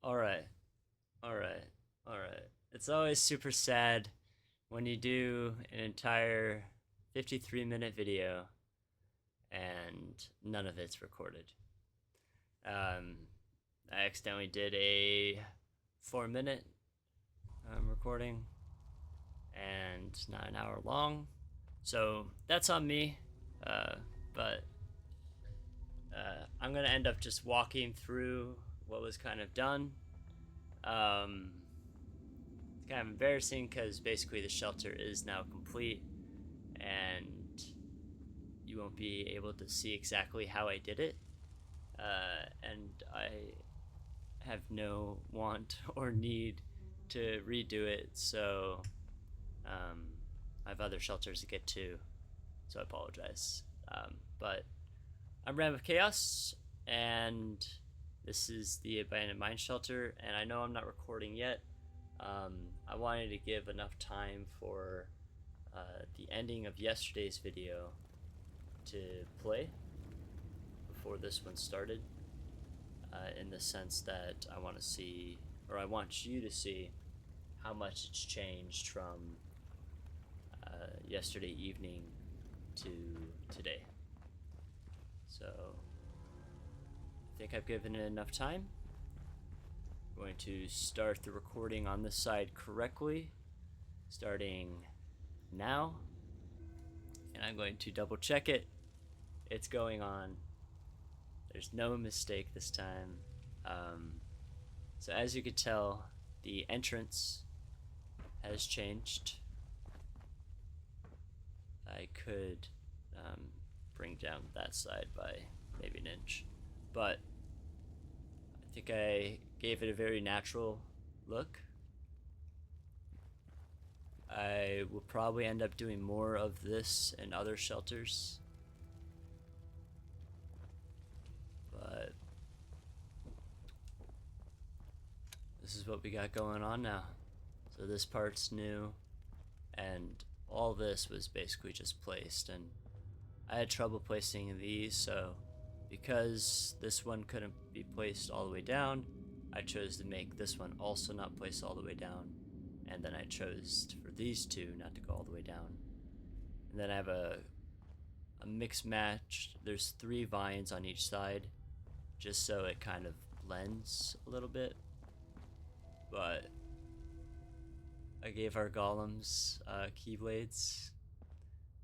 Alright, alright, alright. It's always super sad when you do an entire 53-minute video and none of it's recorded. Um, I accidentally did a 4-minute recording and not an hour long, so that's on me. Uh, but I'm gonna end up just walking through what was kind of done. It's kind of embarrassing because basically the shelter is now complete and you won't be able to see exactly how I did it. And I have no want or need to redo it, so I have other shelters to get to, so I apologize. But I'm Ram of Chaos, and this is the Abandoned Mine Shelter, and I know I'm not recording yet. I wanted to give enough time for the ending of yesterday's video to play before this one started, in the sense that I want to see, or I want you to see, how much it's changed from yesterday evening to today. So I think I've given it enough time. I'm going to start the recording on this side correctly, starting now, and I'm going to double check it. It's going on. There's no mistake this time. So as you could tell, the entrance has changed. I could bring down that side by maybe an inch, but I think I gave it a very natural look. I will probably end up doing more of this in other shelters, but this is what we got going on now. So this part's new, and all this was basically just placed, and I had trouble placing these, so because this one couldn't be placed all the way down, I chose to make this one also not place all the way down, and then I chose for these two not to go all the way down. And then I have a mix match. There's 3 vines on each side, just so it kind of blends a little bit. But I gave our golems keyblades.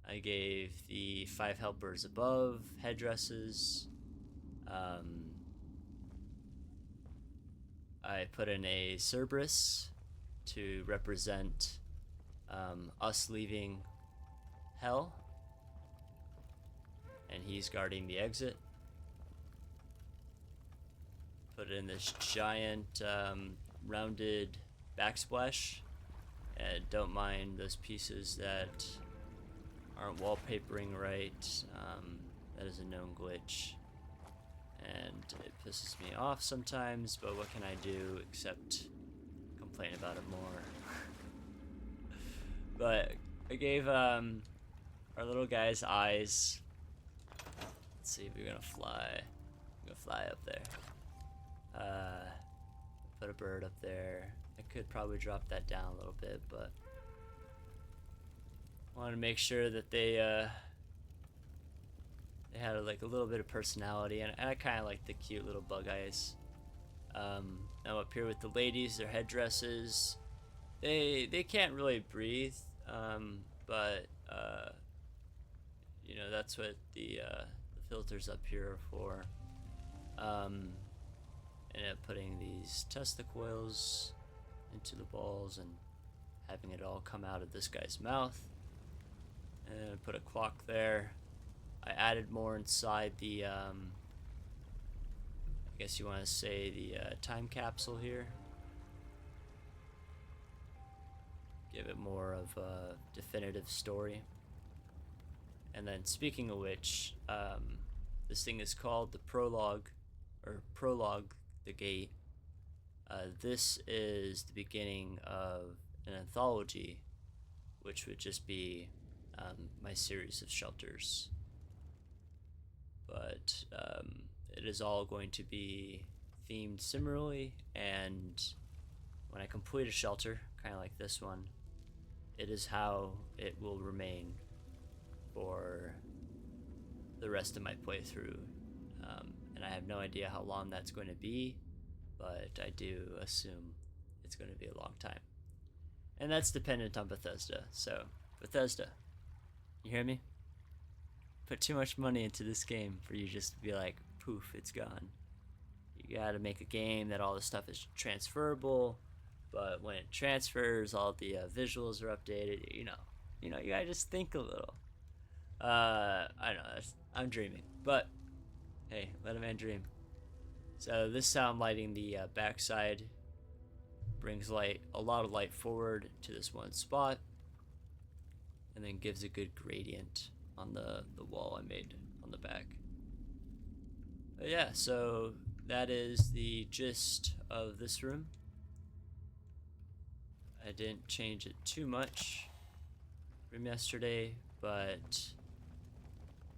I gave the 5 helpers above headdresses. I put in a Cerberus to represent us leaving hell, and he's guarding the exit. Put in this giant rounded backsplash, and don't mind those pieces that aren't wallpapering right. That is a known glitch, and it pisses me off sometimes, but what can I do except complain about it more? But I gave our little guy's eyes. Let's see if you're gonna fly. I'm gonna fly up there. Put a bird up there. I could probably drop that down a little bit, but I wanted to make sure that they had like a little bit of personality, and I kind of like the cute little bug eyes. Now up here with the ladies, their headdresses, they can't really breathe, but you know, that's what the filters up here are for. Ended up putting these testicoils into the balls and having it all come out of this guy's mouth. And I put a clock there. I added more inside the, I guess you want to say the time capsule here. Give it more of a definitive story. And then speaking of which, this thing is called the Prologue, or Prologue the Gate. This is the beginning of an anthology, which would just be my series of shelters. But it is all going to be themed similarly, and when I complete a shelter, kind of like this one, it is how it will remain for the rest of my playthrough. And I have no idea how long that's going to be, but I do assume it's going to be a long time. And that's dependent on Bethesda. So, Bethesda, you hear me? Put too much money into this game for you just to be like, poof, it's gone. You gotta make a game that all the stuff is transferable, but when it transfers, all the visuals are updated. You gotta just think a little. I know, I'm dreaming, but hey, let a man dream. So this sound lighting the backside brings a lot of light forward to this one spot, and then gives a good gradient on the wall I made on the back. But yeah, so that is the gist of this room. I didn't change it too much from yesterday, but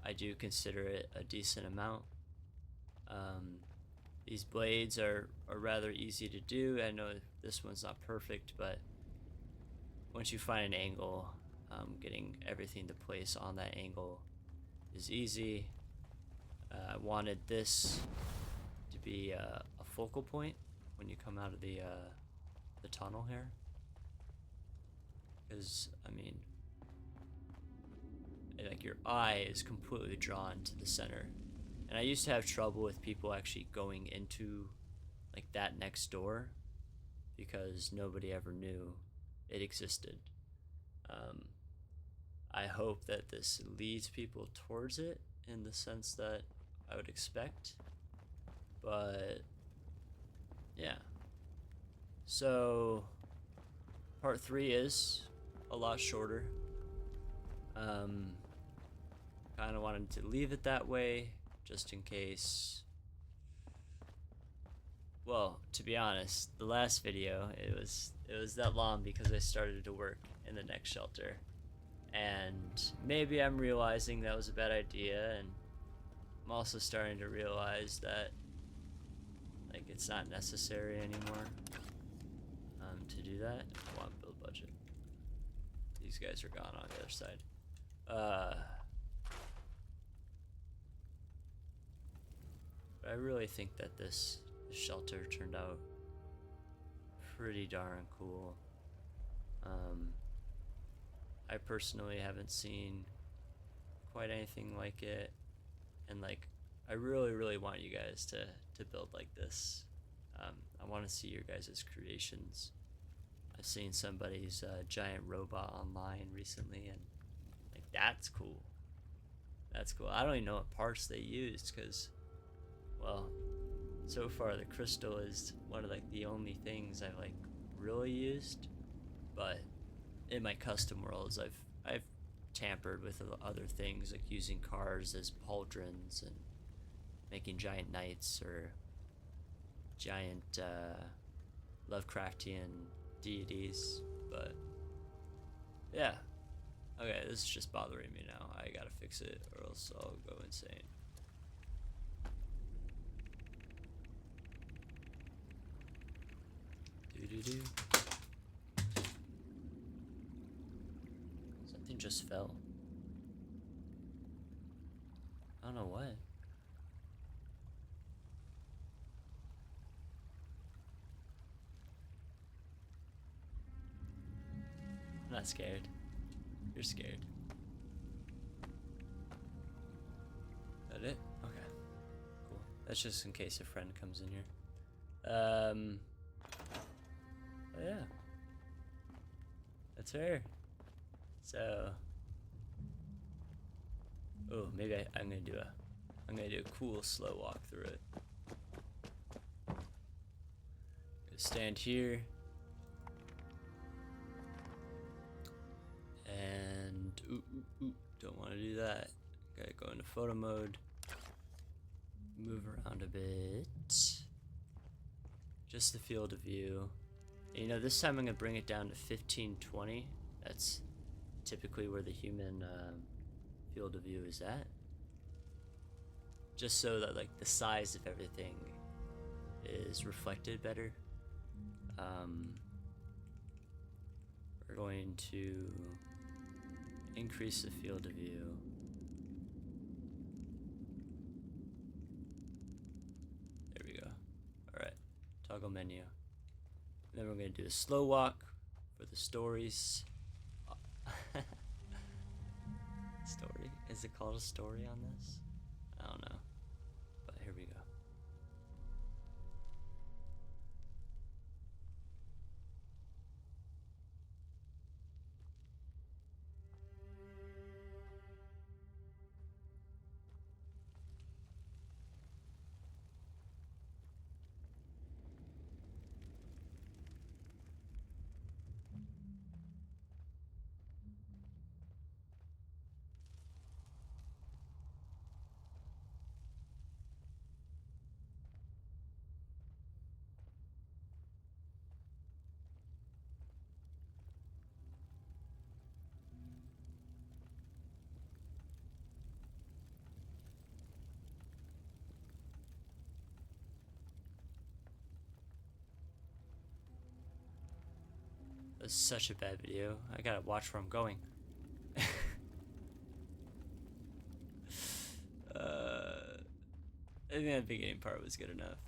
I do consider it a decent amount. These blades are rather easy to do. I know this one's not perfect, but once you find an angle, getting everything to place on that angle is easy. I wanted this to be a focal point when you come out of the tunnel here, because I mean, like your eye is completely drawn to the center. And I used to have trouble with people actually going into like that next door because nobody ever knew it existed. I hope that this leads people towards it in the sense that I would expect. But yeah. So part 3 is a lot shorter. Kind of wanted to leave it that way just in case. Well, to be honest, the last video it was that long because I started to work in the next shelter, and maybe I'm realizing that was a bad idea, and I'm also starting to realize that like it's not necessary anymore to do that. I want build budget. These guys are gone on the other side. But I really think that this shelter turned out pretty darn cool. I personally haven't seen quite anything like it, and like I really want you guys to build like this. I want to see your guys' creations. I've seen somebody's giant robot online recently, and like that's cool. That's cool. I don't even know what parts they used because, well, so far the crystal is one of like the only things I've like really used. But in my custom worlds, I've tampered with other things like using cars as pauldrons and making giant knights or giant Lovecraftian deities. But yeah. Okay, this is just bothering me now. I gotta fix it or else I'll go insane. Do. Something just fell. I don't know what. I'm not scared. You're scared. That it? Okay. Cool. That's just in case a friend comes in here. But yeah. That's her. So. Oh, maybe I'm gonna do a cool slow walk through it. Gonna stand here. And don't want to do that. Gotta go into photo mode. Move around a bit. Just the field of view. And, you know, this time I'm gonna bring it down to 1520. That's typically where the human field of view is at. Just so that like the size of everything is reflected better. We're going to increase the field of view. There we go. Alright, toggle menu. Then we're going to do a slow walk for the stories. Story? Is it called a story on this? I don't know. But here we go. That's such a bad video. I gotta watch where I'm going. I think that beginning part was good enough.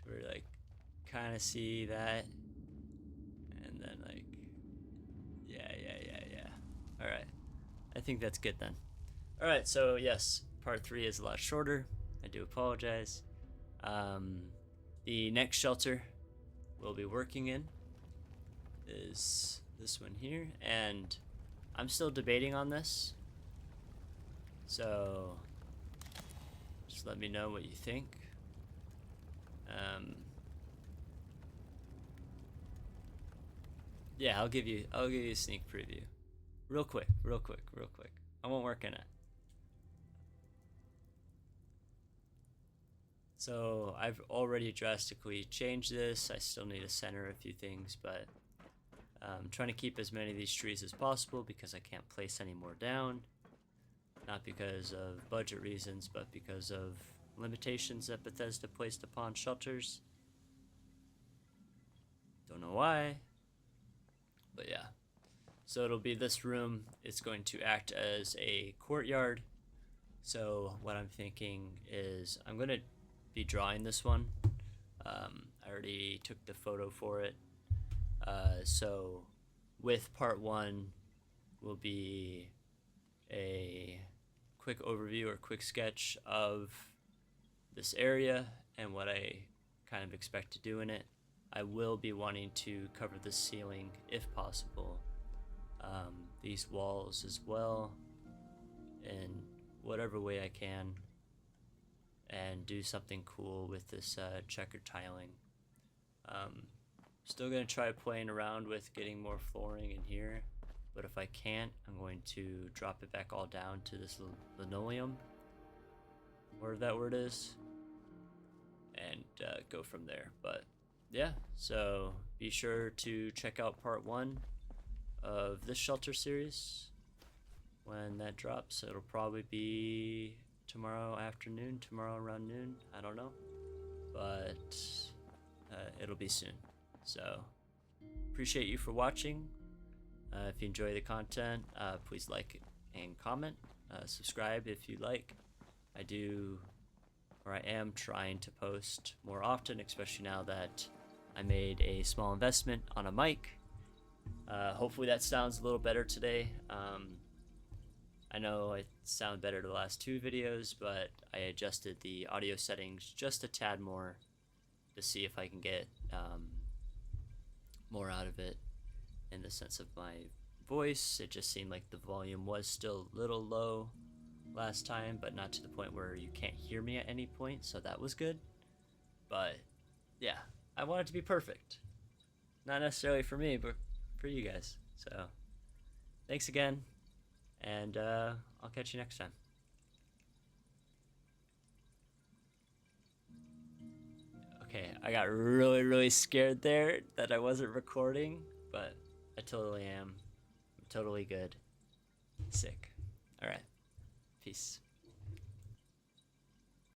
We're like, kind of see that, and then like, yeah. All right, I think that's good then. All right, so yes, part 3 is a lot shorter. I do apologize. The next shelter we'll be working in is this one here, and I'm still debating on this, so just let me know what you think. Yeah, I'll give you a sneak preview, real quick. I won't work in it. So I've already drastically changed this. I still need to center a few things, but I'm trying to keep as many of these trees as possible because I can't place any more down. Not because of budget reasons, but because of limitations that Bethesda placed upon shelters. Don't know why, but yeah. So it'll be this room. It's going to act as a courtyard. So what I'm thinking is I'm going to be drawing this one. I already took the photo for it. So with part 1 will be a quick overview or quick sketch of this area and what I kind of expect to do in it. I will be wanting to cover the ceiling if possible, these walls as well, in whatever way I can, and do something cool with this checkered tiling. Still gonna try playing around with getting more flooring in here, but if I can't, I'm going to drop it back all down to this linoleum, whatever that word is, and go from there. But yeah, so be sure to check out part 1 of this shelter series when that drops. It'll probably be tomorrow afternoon, tomorrow around noon, I don't know, but it'll be soon. So appreciate you for watching. If you enjoy the content, please like and comment, subscribe if you like. I am trying to post more often, especially now that I made a small investment on a mic. Hopefully that sounds a little better today. I know it sounded better to the last 2 videos, but I adjusted the audio settings just a tad more to see if I can get more out of it in the sense of my voice. It just seemed like the volume was still a little low last time, but not to the point where you can't hear me at any point, so that was good. But yeah, I want it to be perfect. Not necessarily for me, but for you guys. So thanks again, and I'll catch you next time. Okay, I got really scared there that I wasn't recording, but I totally am. I'm totally good. Sick. Alright. Peace.